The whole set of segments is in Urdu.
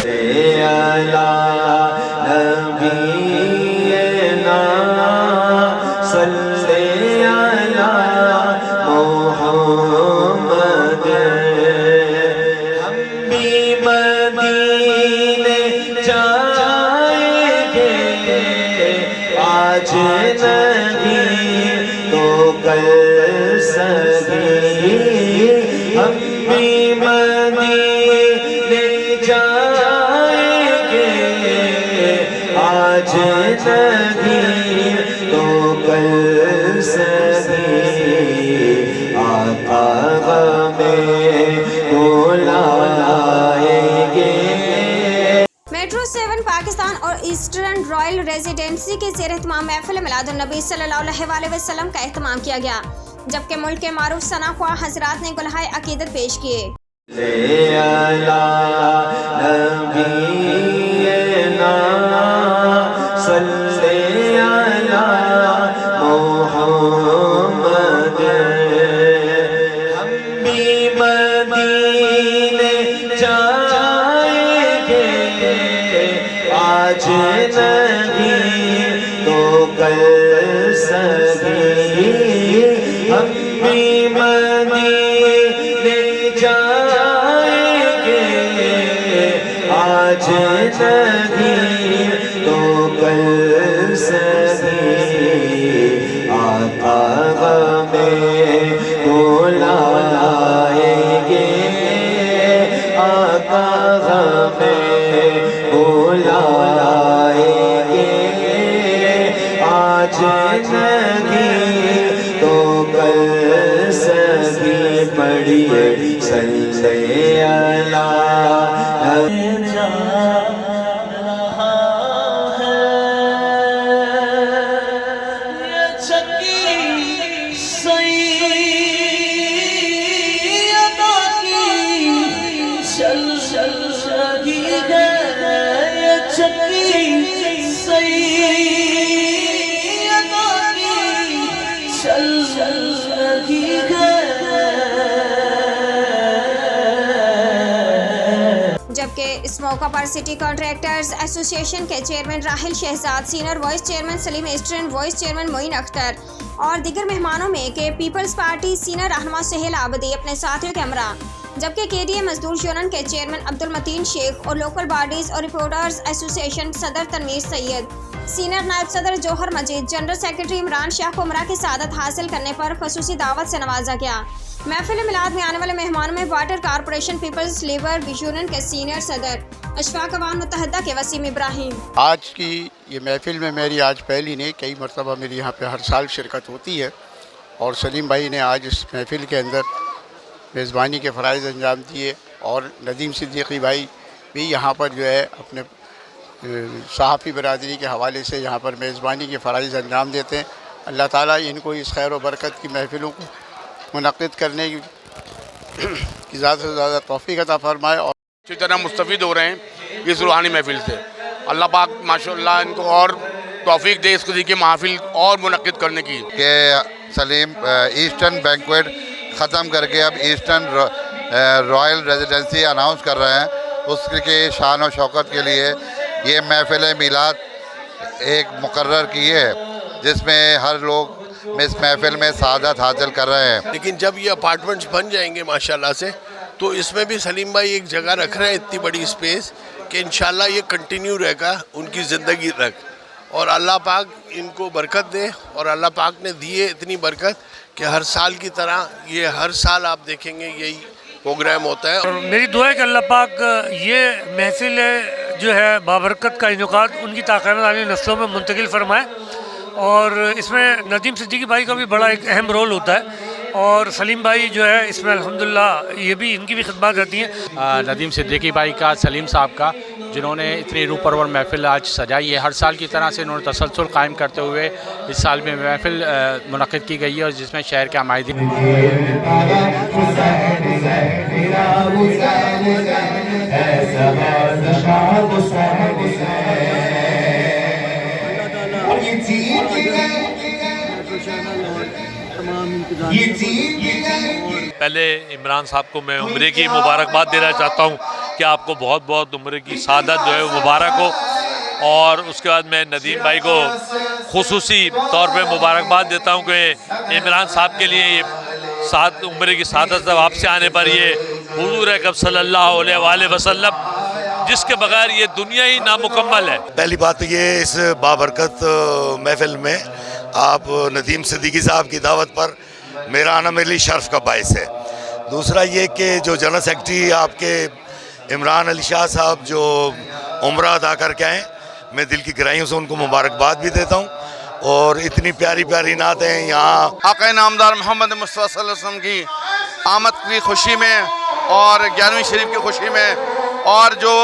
علی نبینا صلی علی محمد ہم بھی مدینے جائیں گے آج نہیں تو کل سگی ہم بھی مدینے جائیں گے آج نہیں تو کل سگی آقا ہمیں بلائیں گے۔ میٹرو 7 پاکستان اور ایسٹرن رائل ریزیڈینسی کے زیر اہتمام محفل میلاد النبی صلی اللہ علیہ وسلم کا اہتمام کیا گیا، جبکہ ملک کے معروف ثنا خواہ حضرات نے گلہائے عقیدت پیش کیے۔ آج نہیں تو کل سگی ہم بھی مدینے جائیں گے آج نہیں تو کل سگی آقا ہمیں بلائیں گے آقا ہمیں بلائیں گے آج نہیں تو کل سگی پڑھیے صلی علی جبکہ اس موقع پر سٹی کنٹریکٹرز ایسوسی ایشن کے chairman Rahil Shahzad, senior vice chairman Saleem ایسٹرن، وائس چیئرمین معین اختر اور دیگر مہمانوں میں کے پیپلز پارٹی سینئر رہنما سہیل آبدی اپنے ساتھیوں کے ہمراہ، جبکہ کے ڈی اے مزدور یونین کے چیئرمین عبدالمتین شیخ اور لوکل باڈیز اور رپورٹرز ایسوسی ایشن صدر تنویر سید، سینئر نائب صدر جوہر مجید، جنرل سیکرٹری عمران شاہ کو عمرہ کی سعادت حاصل کرنے پر خصوصی دعوت سے نوازا گیا۔ محفل میلاد میں آنے والے مہمانوں میں water corporation peoples labour union کے سینئر صدر، اشفاق عوام متحدہ کے وسیم ابراہیم۔ آج کی یہ محفل میں میری آج پہلی نہیں، کئی مرتبہ میری یہاں پہ ہر سال شرکت ہوتی ہے، اور سلیم بھائی نے آج اس محفل کے اندر میزبانی کے فرائض انجام دیے، اور ندیم صدیقی بھائی بھی یہاں پر جو ہے اپنے صحافی برادری کے حوالے سے یہاں پر میزبانی کے فرائض انجام دیتے ہیں۔ اللہ تعالیٰ ان کو اس خیر و برکت کی محفلوں کو منعقد کرنے کی زیادہ سے زیادہ توفیق عطا فرمائے، اور اچھی طرح مستفید ہو رہے ہیں اس روحانی محفل سے۔ اللہ پاک ماشاءاللہ ان کو اور توفیق دے اس قسم کی محافل اور منعقد کرنے کی۔ کہ سلیم ایسٹرن بینکویٹ ختم کر کے اب ایسٹرن رائل ریزیڈنسی اناؤنس کر رہے ہیں، اس کی شان و شوکت کے لیے یہ محفل میلاد ایک مقرر کی ہے، جس میں ہر لوگ اس محفل میں سعادت حاصل کر رہے ہیں۔ لیکن جب یہ اپارٹمنٹس بن جائیں گے ماشاءاللہ سے، تو اس میں بھی سلیم بھائی ایک جگہ رکھ رہے ہیں اتنی بڑی اسپیس کہ انشاءاللہ یہ کنٹینیو رہے گا ان کی زندگی تک، اور اللہ پاک ان کو برکت دے، اور اللہ پاک نے دیے اتنی برکت کہ ہر سال کی طرح یہ ہر سال آپ دیکھیں گے یہی پروگرام ہوتا ہے۔ اور میری دعا ہے کہ اللہ پاک یہ محفل جو ہے بابرکت کا انعقاد ان کی تاقیمت والی نسلوں میں منتقل فرمائے، اور اس میں ندیم صدیقی بھائی کا بھی بڑا ایک اہم رول ہوتا ہے، اور سلیم بھائی جو ہے اس میں الحمدللہ یہ بھی ان کی بھی خدمات رہتی ہیں۔ ندیم صدیقی بھائی کا، سلیم صاحب کا، جنہوں نے اتنی روح پرور محفل آج سجائی ہے، ہر سال کی طرح سے انہوں نے تسلسل قائم کرتے ہوئے اس سال میں محفل منعقد کی گئی ہے، اور جس میں شہر کے عمائدین پہلے عمران صاحب کو میں عمرے کی مبارکباد دینا چاہتا ہوں کہ آپ کو بہت بہت عمر کی سعادت جو ہے وہ مبارک ہو. اور اس کے بعد میں ندیم بھائی کو خصوصی طور پہ مبارکباد دیتا ہوں کہ عمران صاحب کے لیے یہ عمر کی سعادت سے واپسی آنے پر یہ حضور اکرم صلی اللہ علیہ وآلہ وسلم جس کے بغیر یہ دنیا ہی نامکمل ہے. پہلی بات تو یہ اس بابرکت محفل میں آپ ندیم صدیقی صاحب کی دعوت پر میرا آنا میرے لیے شرف کا باعث ہے. دوسرا یہ کہ جو جنرل سیکرٹری آپ کے عمران علی شاہ صاحب جو عمرہ ادا کر کے آئیں، میں دل کی گہرائیوں سے ان کو مبارکباد بھی دیتا ہوں. اور اتنی پیاری پیاری نعتیں یہاں آقا نامدار محمد مصطفیٰ صلی اللہ علیہ وسلم کی آمد کی خوشی میں اور 11ویں شریف کی خوشی میں اور جو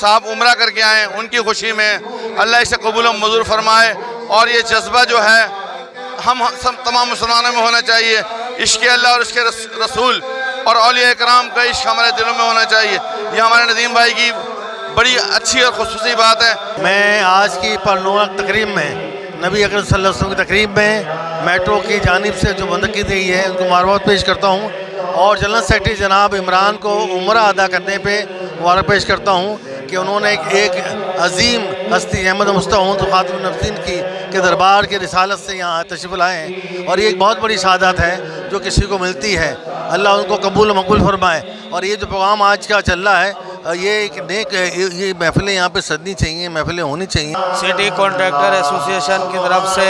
صاحب عمرہ کر کے آئے ان کی خوشی میں اللہ اسے قبول و منظور فرمائے. اور یہ جذبہ جو ہے ہم سب تمام مسلمانوں میں ہونا چاہیے. عشق اللہ اور عشق رسول اور اولیاء کرام کا عشق ہمارے دلوں میں ہونا چاہیے. یہ ہمارے ندیم بھائی کی بڑی اچھی اور خصوصی بات ہے. میں آج کی پرنور تقریب میں نبی اکرم صلی اللہ علیہ وسلم کی تقریب میں میٹرو کی جانب سے جو منعقد ہوئی ہے ان کو مبارکباد پیش کرتا ہوں. اور جنرل سیکرٹری جناب عمران کو عمرہ ادا کرنے پہ مبارک پیش کرتا ہوں کہ انہوں نے ایک عظیم ہستی احمد مصطفیٰ خاتم النبیین کے دربار کے رسالت سے یہاں تشریف لائے ہیں. اور یہ ایک بہت بڑی سعادت ہے جو کسی کو ملتی ہے. اللہ ان کو قبول و مقبول فرمائے. اور یہ جو پروگرام آج کا چل رہا ہے یہ ایک نیک یہ محفلیں یہاں پہ سجنی چاہیے، محفلیں ہونی چاہیے. سٹی کانٹریکٹر ایسوسیشن کی طرف سے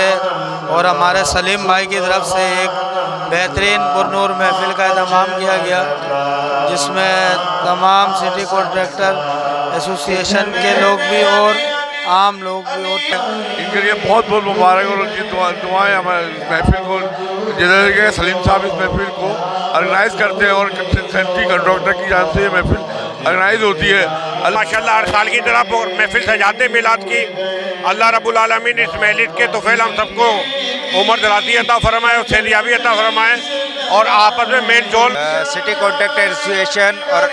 اور ہمارے سلیم بھائی کی طرف سے ایک بہترین پرنور محفل کا اہتمام کیا گیا جس میں تمام سٹی کانٹریکٹر ایسوسیشن کے لوگ بھی اور عام لوگ بھی ہوتے ہیں. ان کے لیے بہت بہت مبارک اور ان کی دعائیں ہمارے محفل کو جیسے کہ سلیم صاحب اس محفل کو آرگنائز کرتے ہیں اور سینٹری کنٹریکٹر کی جانب سے یہ محفل آرگنائز ہوتی ہے. ماشاءاللہ ہر سال کی طرح محفل سجاتے میلاد کی. اللہ رب العالمین اس محفل کے طفیل ہم سب کو عمر دراتی عطا فرمائے اور صحتیابی عطا فرمائے اور آپس میں میل جول. سٹی کانٹریکٹر ایسوسیشن اور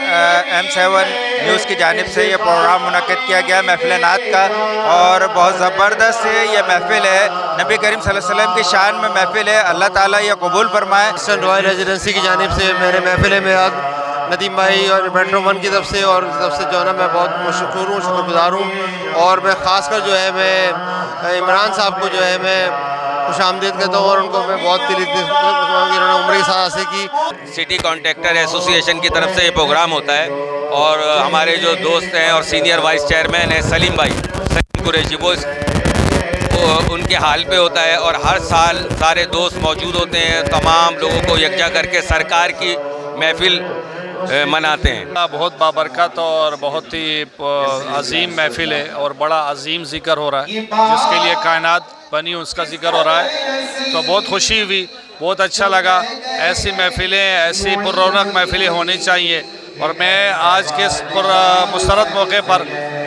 M7 نیوز کی جانب سے یہ پروگرام منعقد کیا گیا محفل نعت کا اور بہت زبردست یہ محفل ہے. نبی کریم صلی اللہ علیہ وسلم کی شان میں محفل ہے. اللہ تعالیٰ یہ قبول فرمائے. رائل ریزیڈنسی کی جانب سے میرے محفل میں آج ندیم بھائی اور میٹرو ون کی طرف سے اور طرف سے جو ہے نا میں بہت مشکور ہوں، شکر گزار ہوں. اور میں خاص کر جو ہے میں عمران صاحب کو جو ہے میں خوش آمدید کہتا ہوں اور ان کو میں بہت انہوں نے عمر کی سعادت کی. سٹی کانٹریکٹر ایسوسیشن کی طرف سے یہ پروگرام ہوتا ہے اور ہمارے جو دوست ہیں اور سینئر وائس چیئرمین ہیں سلیم بھائی سلیم قریشی وہ ان کے حال پہ ہوتا ہے اور ہر سال سارے دوست موجود ہوتے ہیں. تمام لوگوں کو یکجا کر کے سرکار کی محفل مناتے ہیں. بہت بابرکت اور بہت ہی عظیم محفل ہے اور بڑا عظیم ذکر ہو رہا ہے جس کے لیے کائنات بنی اس کا ذکر ہو رہا ہے. تو بہت خوشی ہوئی، بہت اچھا لگا. ایسی محفلیں ایسی پر رونق محفلیں ہونی چاہیے. اور میں آج کے مسترد موقع پر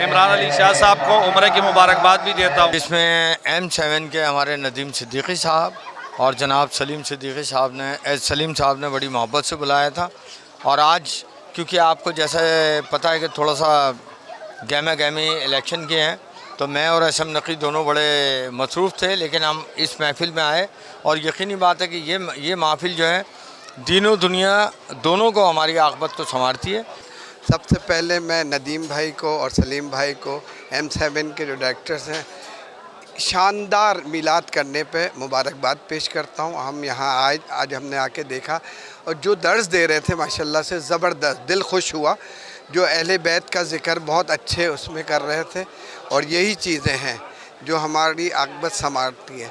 عمران علی شاہ صاحب کو عمرے کی مبارکباد بھی دیتا ہوں. اس میں M7 کے ہمارے ندیم صدیقی صاحب اور جناب سلیم صدیقی صاحب نے سلیم صاحب نے بڑی محبت سے بلایا تھا. اور آج کیونکہ آپ کو جیسے پتہ ہے کہ تھوڑا سا گہما گہمی الیکشن کے ہیں تو میں اور اسم نقی دونوں بڑے مصروف تھے، لیکن ہم اس محفل میں آئے اور یقینی بات ہے کہ یہ محفل جو ہے دین و دنیا دونوں کو ہماری عاقبت کو سنوارتی ہے. سب سے پہلے میں ندیم بھائی کو اور سلیم بھائی کو M7 کے جو ڈائریکٹرز ہیں شاندار میلاد کرنے پہ مبارکباد پیش کرتا ہوں. ہم یہاں آج ہم نے آ کے دیکھا اور جو درس دے رہے تھے ماشاءاللہ سے زبردست، دل خوش ہوا. جو اہل بیت کا ذکر بہت اچھے اس میں کر رہے تھے اور یہی چیزیں ہیں جو ہماری عاقبت سنوارتی ہیں.